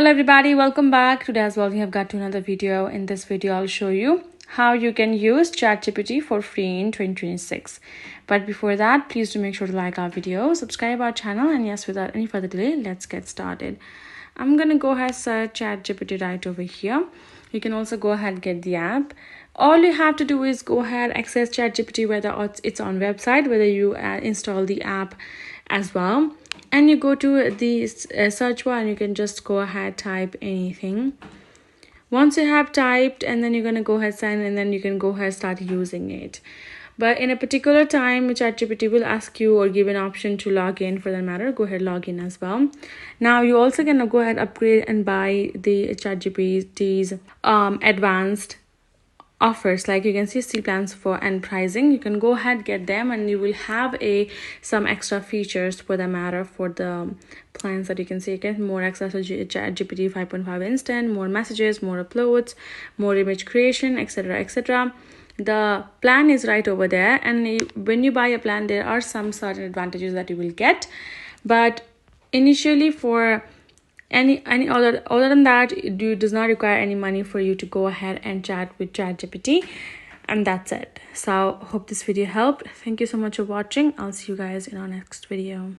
Hello everybody, welcome back. Today as well we have got to another video. In this video I'll show you how you can use ChatGPT for free in 2026. But before that, please do make sure to like our video, subscribe our channel, and yes, without any further delay, let's get started. I'm gonna go ahead and search ChatGPT right over here. You can also go ahead and get the app. All you have to do is go ahead, access ChatGPT, whether it's on website, whether you install the app as well, and you go to the search bar and you can just go ahead, type anything. Once you have typed, and then you're going to go ahead, sign, and then you can go ahead, start using it. But in a particular time, ChatGPT will ask you or give an option to log in. For that matter, go ahead, log in as well. Now you also can go ahead, upgrade and buy the ChatGPT's advanced offers. Like you can see, still plans for and pricing. You can go ahead, get them, and you will have some extra features for the matter for the plans that you can see. You get more access to ChatGPT 5.5 instant, more messages, more uploads, more image creation, etc, etc. The plan is right over there, and when you buy a plan, there are some certain advantages that you will get, but initially for any other than that, it does not require any money for you to go ahead and chat with ChatGPT, and that's it. So hope this video helped. Thank you so much for watching. I'll see you guys in our next video.